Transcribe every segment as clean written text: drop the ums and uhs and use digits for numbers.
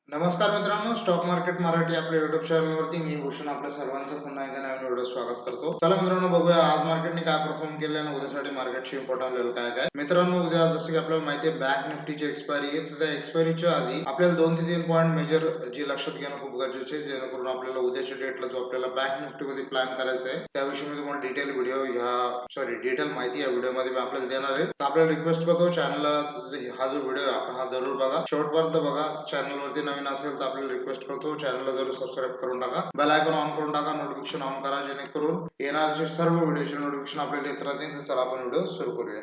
नमस्कार मित्रांनो, stock market Marathi आपल्या युट्यूब चॅनलवरती मी भूषण आपल्या सर्वांचं पुन्हा एकदा नवीन व्हिडिओ स्वागत करतो. चला मित्रांनो, बघूया आज मार्केटने काय परफॉर्म केलं आणि उद्यासाठी मार्केटची इम्पॉर्टंट लेवल काय काय. मित्रांनो, उद्या जसं की आपल्याला माहिती आहे बँक निफ्टीची एक्सपायरी आहे, तर त्या एक्सपायरीच्या आधी आपल्याला 2 ते 3 पॉईंट मेजर जे लक्षात घेणं खूप गरजेचे आहे, जेणेकरून आपल्याला उद्याच्या डेटला जो आपल्याला बँक निफ्टीमध्ये प्लॅन करायचा आहे त्याविषयी मी तुम्हाला डिटेल माहिती या व्हिडिओमध्ये मी आपल्याला देणार आहे. तर आपल्याला रिक्वेस्ट करतो चॅनलला हा जो व्हिडिओ आहे आपण हा जरूर बघा, शेवटपर्यंत बघा. चॅनलवरती नवीन असेल तर आपल्याला रिक्वेस्ट करतो चॅनलला जरूर सबस्क्राईब करून टाका, बेल आयकॉन ऑन करून टाका, नोटिफिकेशन ऑन करा, जेणेकरून येणारे सर्व व्हिडिओचे नोटिफिकेशन आपल्याला येत राहतील. तर चला आपण व्हिडिओ सुरू करूया.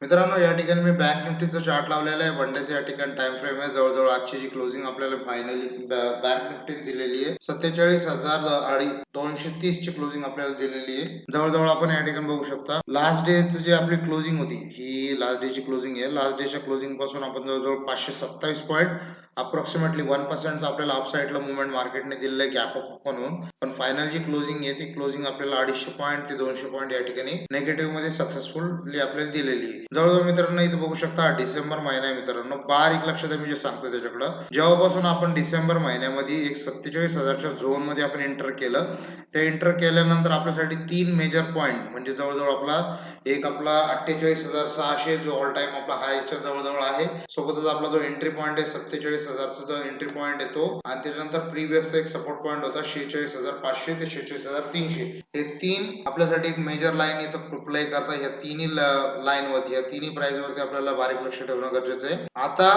मित्रांनो, या ठिकाणी मी बँक निफ्टीचा चार्ट लावलेला आहे. वन डेचा या ठिकाणी टाइम फ्रेम आहे. जवळजवळ आजची जी क्लोजिंग आपल्याला फायनली बँक निफ्टीने दिलेली आहे 47,230 ची क्लोजिंग आपल्याला दिलेली आहे. जवळजवळ आपण या ठिकाणी बघू शकता लास्ट डे जी आपली क्लोजिंग होती ही लास्ट डेची क्लोजिंग आहे. लास्ट डेच्या क्लोजिंग पासून आपण जवळजवळ 527 पॉईंट अप्रॉक्सिमेटली 1% आपल्याला अपसाईडला मुवमेंट मार्केटने दिलेलं आहे गॅप अप म्हणून. पण फायनल जी क्लोजिंग आहे ती क्लोजिंग आपल्याला 250 पॉईंट ते 200 पॉईंट या ठिकाणी नेगेटिव्ह मध्ये सक्सेसफुली आपल्याला दिलेली आहे. जवळजवळ मित्रांनो इथे बघू शकता डिसेंबर महिना आहे. मित्रांनो बारीक लक्ष द्या, मी जे सांगतो त्याच्याकडं. जेव्हापासून आपण डिसेंबर महिन्यामध्ये एक 47,000च्या झोन मध्ये आपण एंटर केलं, त्या एंटर केल्यानंतर आपल्यासाठी 3 मेजर पॉईंट म्हणजे जवळजवळ आपला 48,600 जो ऑल टाइम आपला हायच्या जवळजवळ आहे, सोबतच आपला जो एंट्री पॉईंट आहे 47,000चा जो एंट्री पॉईंट येतो, आणि त्याच्यानंतर प्रीवियस एक सपोर्ट पॉईंट होता 46,500 ते 46,300. हे तीन आपल्यासाठी एक मेजर लाईन इथं प्ले करतात. या तिन्ही लाईन वरती, या तिन्ही प्राइस वरती आपल्याला बारीक लक्ष ठेवणं गरजेचं आहे. आता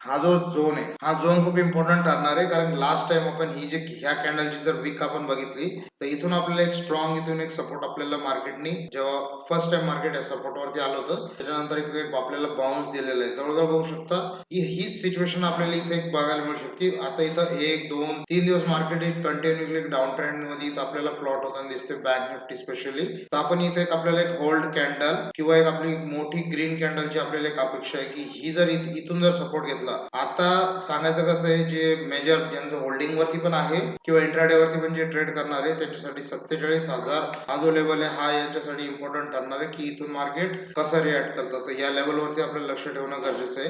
हा जो झोन आहे हा झोन खूप इम्पॉर्टंट ठरणार आहे, कारण लास्ट टाइम आपण ह्या कॅन्डलची जर वीक आपण बघितली तर इथून आपल्याला एक स्ट्रॉंग इथून एक सपोर्ट आपल्याला मार्केटनी जेव्हा फर्स्ट टाइम मार्केट या सपोर्ट वरती आलं होतं त्याच्यानंतर एक आपल्याला बाउन्स दिलेला आहे. जवळजवळ बघू शकता हीच सिच्युएशन आपल्याला इथे एक बघायला मिळू शकते. आता इथं 1 2 3 दिवस मार्केट एक कंटिन्युअसली डाऊन ट्रेंड मध्ये इथं आपल्याला प्लॉट होताना दिसते बँक निफ्टी स्पेशली. तर आपण इथे आपल्याला एक होल्ड कॅन्डल किंवा एक आपली मोठी ग्रीन कॅन्डलची आपल्याला एक अपेक्षा आहे की ही जर इथून जर सपोर्ट घेतला. आता सांगायचं कसं आहे, जे मेजर ज्यांचं होल्डिंग वरती पण आहे किंवा इंट्राडे वरती पण जे ट्रेड करणार आहे त्यांच्यासाठी 47,000 हा जो लेवल आहे हा यांच्यासाठी इम्पॉर्टंट ठरणार आहे की इथून मार्केट कसं रिॲक्ट करतं. तर या लेवल वरती आपल्याला लक्ष ठेवणं गरजेचं आहे.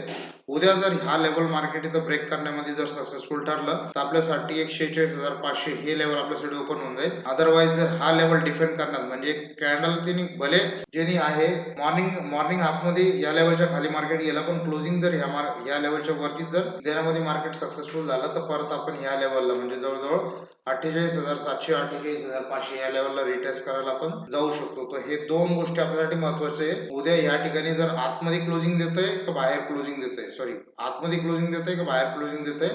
उद्या जर हा लेवल मार्केट इथं ब्रेक करण्यामध्ये जर सक्सेसफुल ठरलं तर आपल्यासाठी एक 46,500 हे लेवल आपल्यासाठी ओपन होऊन जाईल. अदरवाईज जर हा लेवल डिफेंड करण्यात म्हणजे कॅन्डल तिने भले ज्यांनी आहे मॉर्निंग हाफ मध्ये या लेवलच्या खाली मार्केट गेला, पण क्लोजिंग जर या लेवलच्या वरती जर देण्यामध्ये मार्केट सक्सेसफुल झालं तर परत आपण या लेवलला म्हणजे जवळजवळ 48,700 48,500 या लेवलला रिटेस्ट करायला आपण जाऊ शकतो. तर हे दोन गोष्टी आपल्यासाठी महत्वाचे आहे. उद्या या ठिकाणी जर आतमध्ये क्लोजिंग देतोय का बाहेर क्लोजिंग देतोय, आतमध्ये क्लोजिंग देतोय का बाहेर क्लोजिंग देतोय,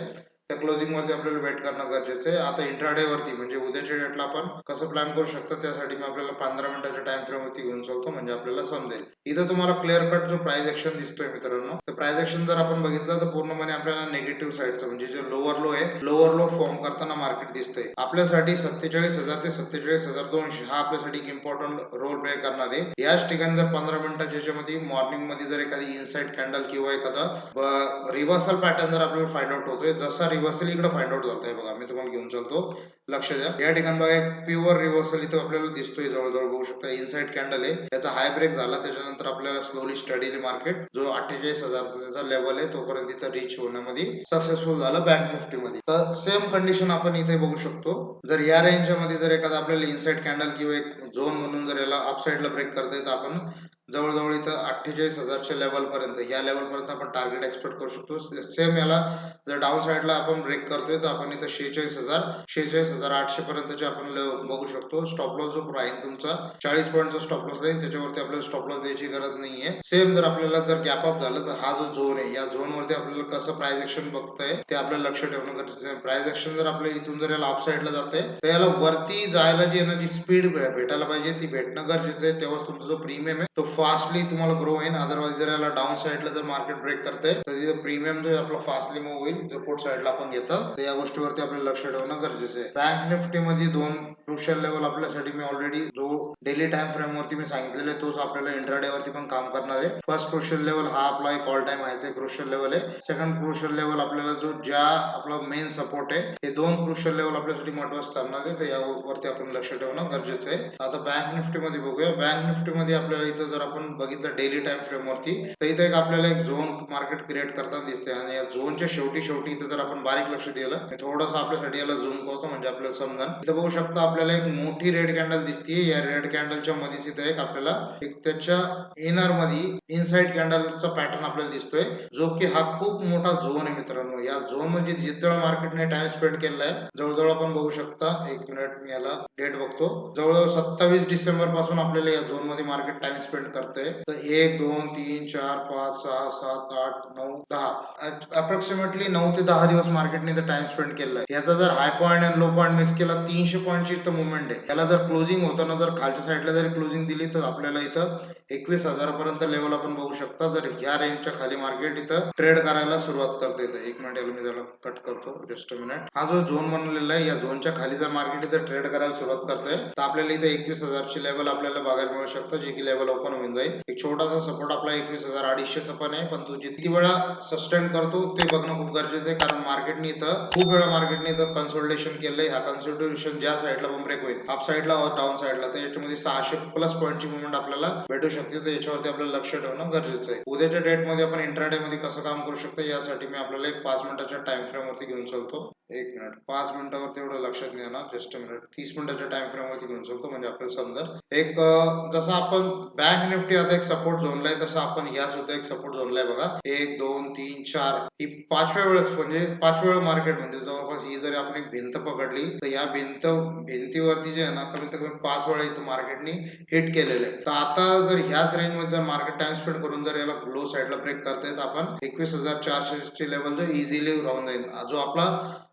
त्या क्लोजिंग वरती आपल्याला वेट करणं गरजेचं आहे. आता इंट्राडे वरती म्हणजे उद्याच्या डेटला आपण कसं प्लॅन करू शकतो त्यासाठी मी आपल्याला 15 मिनिटाच्या टाइम फ्रेम वरती घेऊन चालतो, म्हणजे आपल्याला समजेल. इथं तुम्हाला क्लिअर कट जो प्राइस ऍक्शन दिसतोय मित्रांनो, तर प्राइस ऍक्शन जर आपण बघितलं तर पूर्णपणे आपल्याला निगेटिव्ह साईडचं म्हणजे जे लोअर लो आहे, लोअर लो फॉर्म करताना मार्केट दिसतंय. आपल्यासाठी 47,000 ते 47,200 हा आपल्यासाठी एक इम्पॉर्टंट रोल प्ले करणार आहे. याच ठिकाणी जर 15 मिनिटाच्या याच्यामध्ये मॉर्निंग मध्ये जर एखादी इनसाइड कॅन्डल किंवा एखादा रिव्हर्सल पॅटर्न जर आपल्याला फाइंड आउट होतोय, जसा रिव्हर्सल इकडे फाइंड आउट होतोय बघा, मी तुम्हाला घेऊन चालतो, लक्ष द्या. या ठिकाणी बघा एक प्युअर रिव्हर्सल इथं आपल्याला दिसतोय. जवळजवळ बघू शकता इनसाइड कॅन्डल आहे, त्याचा हाय ब्रेक झाला, त्याच्यानंतर आपल्याला स्लोली स्टडीली मार्केट जो 48,000 लेवल आहे तोपर्यंत इथं रीच होण्यामध्ये सक्सेसफुल झालं बँक निफ्टी मध्ये. तर सेम कंडिशन आपण इथे बघू शकतो. जर या रेंजच्या मध्ये जर एखादा आपल्याला इनसाइड कॅन्डल किंवा एक झोन म्हणून जर याला अपसाइडला ब्रेक करता येतं, आपण जवळजवळ इथं 48,000च्या लेवल पर्यंत या लेवल पर्यंत आपण टार्गेट एक्सपेक्ट करू शकतो. सेम याला जर डाऊन साइडला आपण ब्रेक करतोय तर आपण इथं 46,800 पर्यंतचे आपण बघू शकतो. स्टॉप लॉस जो राहील तुमचा 40 पॉईंटचा स्टॉप लॉस राहील, त्याच्यावरती आपल्याला स्टॉप लॉस द्यायची गरज नाहीये. सेम जर आपल्याला जर गॅप अप झालं तर हा जो झोन आहे या झोन वरती आपल्याला कसं प्राइस ऍक्शन बघतंय ते आपल्याला लक्ष ठेवणं गरजेचं आहे. प्राइस ऍक्शन जर आपल्याला इथून जर याला अप साइडला जाते तर याला वरती जायला जी एनर्जी स्पीड भेटायला पाहिजे ती भेटणं गरजेचं आहे. तेव्हाच तुमचा जो प्रीमियम आहे तो फास्टली तुम्हाला ग्रो होईल. अदरवाईज जर याला डाऊन साइडला जर मार्केट ब्रेक करते तर तिथे प्रीमियम जो आपला फास्टली मूव्ह होईल, सपोर्ट साइडला आपण घेतात. तर या गोष्टीवरती आपल्याला लक्ष ठेवणं गरजेचं आहे. बँक निफ्टी मध्ये दोन क्रुशियल लेवल आपल्यासाठी मी ऑलरेडी जो डेली टाइम फ्रेम वरती मी सांगितलेले तोच आपल्याला इंट्राडे वरती पण काम करणार आहे. फर्स्ट क्रुशियल लेवल हा आपला एक ऑल टाइम हायचा क्रुशियल लेवल आहे. सेकंड क्रुशियल लेवल आपल्याला जो ज्या आपला मेन सपोर्ट आहे, हे दोन क्रुशियल लेवल आपल्यासाठी महत्वाचं ठरणार आहे. तर यावरती आपण लक्ष ठेवणं गरजेचं आहे. आता बँक निफ्टी मध्ये बघूया. बँक निफ्टी मध्ये आपल्याला इथं जर आपण बघितलं डेली टाइम फ्रेम वरती तर इथे एक आपल्याला एक झोन मार्केट क्रिएट करताना दिसते आणि या झोनच्या शेवटी इथे जर आपण बारीक लक्ष दिलं थोडंसं आपल्यासाठी याला झूम करतो म्हणजे आपल्याला समजा इथे बघू शकतो आपल्याला एक मोठी रेड कॅन्डल दिसते. या रेड कॅन्डलच्या मध्येच इथे एक आपल्याला एक त्याच्या इनर मध्ये इनसाइड कॅन्डलचा पॅटर्न आपल्याला दिसतोय जो की हा खूप मोठा झोन आहे मित्रांनो. या झोन मध्ये जितकं मार्केटने टाइम स्पेंड केलेला आहे जवळजवळ आपण बघू शकता. एक मिनिट मी याला डेट बघतो. जवळजवळ 27 डिसेंबर पासून आपल्याला या झोन मध्ये मार्केट टाइम स्पेंड करतंय. तर 1 2 3 4 5 6 7 8 9 10 अप्रॉक्सिमेटली 9 ते 10 दिवस मार्केटने इथं टाइम स्पेंड केलेला आहे. याचा जर हाय पॉईंट आणि लो पॉईंट मिक्स केला 300 पॉईंटची इथं मुवमेंट आहे. याला जर क्लोजिंग होताना जर खालच्या साईडला जरी क्लोजिंग दिली तर आपल्याला इथं 21,000 पर्यंत लेवल आपण बघू शकता. जर ह्या रेंजच्या खाली मार्केट इथं ट्रेड करायला सुरुवात करते. इथं एक मिनिट मी त्याला कट करतो. Just a minute. हा जो झोन बनलेला आहे या झोनच्या खाली जर मार्केट इथं ट्रेड करायला सुरुवात करते तर आपल्याला इथे 21,000 ची लेवल आपल्याला बघायला मिळू शकतं जे की लेवल ओपन होऊन जाईल. एक छोटासा सपोर्ट आपला 21,250 पण आहे पण तो जितकी वेळा सस्टेन करतो ते बघणं खूप गरजेचं आहे कारण मार्केटने इथं खूप वेळा मार्केटने इथं कन्सोलिडेशन केलंय. हा कन्सोलिडेशन ज्या साईडला पण ब्रेक होईल अप साईडला और डाऊन साईडला तर याच्यामध्ये 600 प्लस पॉईंटची मुवमेंट आपल्याला भेटू शकते. तर याच्यावरती आपल्याला लक्ष ठेवणं गरजेचं आहे. उद्याच्या डेट मध्ये आपण इंट्राडे मध्ये कसं काम करू शकतो यासाठी मी आपल्याला एक 5 मिनिटाच्या टाइम फ्रेम वरती घेऊन चलतो. एक मिनिट 5 मिनिटावरती एवढं लक्षात नाही येणार. जस्ट अ मिनिट 30 मिनिटाच्या टाइम फ्रेम वरती घेऊन चलतो म्हणजे आपल्याला समजेल. एक जसं आपण बँक निफ्टी आता एक सपोर्ट झोनला आहे तसं आपण या सुद्धा एक सपोर्ट झोनला आहे बघा. 1 2 3 4 ही 5व्या वेळेस म्हणजे 5व्या वेळ मार्केट म्हणजे जवळपास ही जरी आपण एक भिंत पकडली तर या भिंतीवरती जे आहे ना कमीत कमी 5 वेळा इथं मार्केटनी हिट केलेलं आहे. तर आता जर ह्याच रेंज मध्ये जर मार्केट टाइम स्पेंड करून जर याला लो साईडला ब्रेक करता येत आपण 21,400 ची लेवल जो इझिली राहून जाईल. जो आपला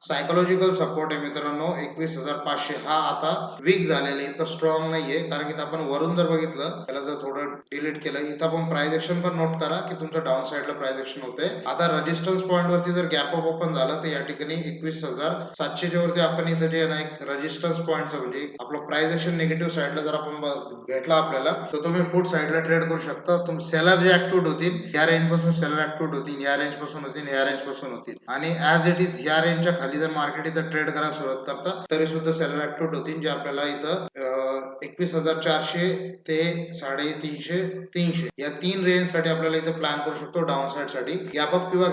सायकोलॉजिकल सपोर्ट आहे मित्रांनो 21,500 हा आता वीक झालेला आहे. इतकं स्ट्रॉंग नाहीये कारण की आपण वरून जर बघितलं त्याला जर थोडं डिलीट केलं इथं आपण प्राइस एक्शन पण नोट करा की तुमचं डाऊन साईडला प्राइस एक्शन होते. आता रेजिस्टन्स पॉईंट वरती जर गॅप अप ओपन झालं तर या ठिकाणी 21,700 च्या वरती आपण इथं जे ना एक रेजिस्टन्स पॉईंटचं म्हणजे आपलं प्राइस एक्शन निगेटिव्ह साईडला जर आपण भेटला आपल्याला तर तुम्ही पुट साईडला ट्रेड करू शकता. तुम्ही सेलर जे ऍक्टिव्ह होतील या रेंज पासून सेलर ऍक्टिव्ह होतील या रेंज पासून होतील या रेंज पासून होतील आणि ऍज इट इज या रेंजच्या खाली जर मार्केट इथं ट्रेड करायला सुरुवात करतात तरी सुद्धा सेलर ऍक्टिव्ह होतील जे आपल्याला इथं 21,400 ते 350 300 या 3 रेंज साठी आपल्याला इथं प्लॅन करू शकतो. डाऊन साईड साठी गॅपअप किंवा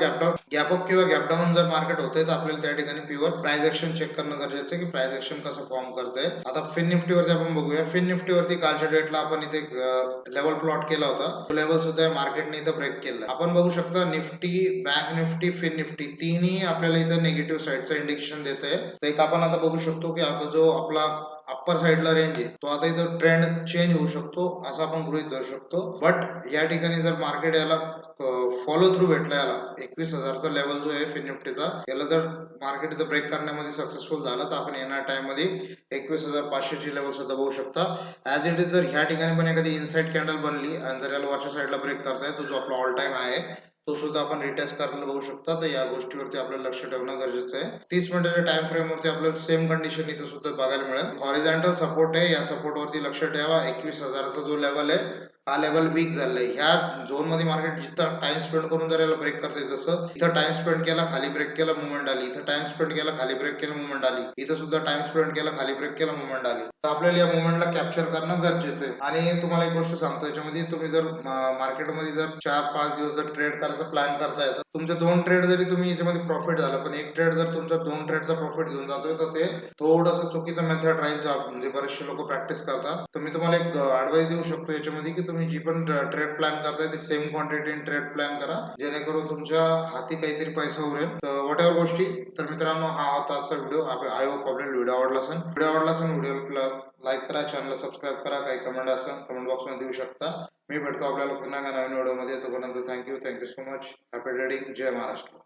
गॅप डाऊन जर मार्केट होते तर आपल्याला त्या ठिकाणी प्युअर प्राइस एक्शन चेक करणं गरजेचं आहे की प्राइस एक्शन कसं फॉर्म करतंय. आता फिन निफ्टी वरती आपण बघूया. फिन निफ्टी वरती कालच्या डेटला आपण इथे लेवल प्लॉट केला होता. तो लेवल सुद्धा मार्केटने इथं ब्रेक केला. आपण बघू शकता Nifty bank Nifty fin Nifty तिन्ही आपल्याला इथं निगेटिव्ह साईडचं इंडिकेशन देत आहे. तर एक आपण आता बघू शकतो की आता जो आपला अप्पर साईडला रेंज आहे तो आता इथं ट्रेंड चेंज होऊ शकतो असं आपण गृहीत धरू शकतो. बट या ठिकाणी जर मार्केट याला फॉलो थ्रू भेटला याला 21,000चा लेवल जो आहे फिन निफ्टीचा याला जर मार्केट इथं ब्रेक करण्यामध्ये सक्सेसफुल झालं तर आपण येणार टाइम मध्ये 21,500 ची लेवल सुद्धा बघू शकता. ऍज इट इज जर ह्या ठिकाणी पण एखादी इनसाइड कॅन्डल बनली आणि जर याला वरच्या साईडला ब्रेक करताय तो जो आपला ऑल टाइम आहे तो सुद्धा आपण रिटेस्ट करायला बघू शकता. तर या गोष्टीवरती आपल्याला लक्ष ठेवणं गरजेचं आहे. 30 मिनिटाच्या टाइम फ्रेम वरती आपल्याला सेम कंडिशन इथे सुद्धा बघायला मिळेल. हॉरिझॉन्टल सपोर्ट आहे या सपोर्ट वरती लक्ष ठेवा. 21,000चा जो लेवल आहे हा लेवल वीक झालाय. ह्या झोन मध्ये मार्केट जिथं टाइम स्पेंड करून जर याला ब्रेक करते जसं इथं टाइम स्पेंड केला खाली ब्रेक केला मुवमेंट आली. इथं टाइम स्पेंड केला खाली ब्रेक केला मुवमेंट आली. इथं सुद्धा टाइम स्पेंड केला खाली ब्रेक केला मुवमेंट आली. तर आपल्याला या मुवमेंटला कॅप्चर करणं गरजेचं आहे. आणि तुम्हाला एक गोष्ट सांगतो याच्यामध्ये तुम्ही जर मार्केटमध्ये जर 4-5 दिवस जर ट्रेड करायचा प्लॅन करताय तर तुमचे 2 ट्रेड जरी तुम्ही याच्यामध्ये प्रॉफिट झालं पण एक ट्रेड जर तुमचा 2 ट्रेडचा प्रॉफिट घेऊन जातोय तर ते थोडंसं चुकीचं मेथड राहील म्हणजे बरेचसे लोक प्रॅक्टिस करतात. तर मी तुम्हाला एक ऍडवाइस देऊ शकतो याच्यामध्ये की तुम्ही जी पण ट्रेड प्लॅन करताय ती सेम क्वांटिटी ट्रेड प्लॅन करा जेणेकरून तुमच्या हाती काहीतरी पैसा उरेल. वॉट एव्हर गोष्टी. तर मित्रांनो हा होता आजचा व्हिडिओ. आय होप आपल्याला व्हिडिओ आवडला असेल. व्हिडिओ लाईक करा, चॅनलला सबस्क्राईब करा. काही कमेंट असेल कमेंट बॉक्स मध्ये देऊ शकता. मी भेटतो आपल्याला पुन्हा नवीन व्हिडिओ मध्ये. तोपर्यंत thank you so much. Happy trading. जय महाराष्ट्र.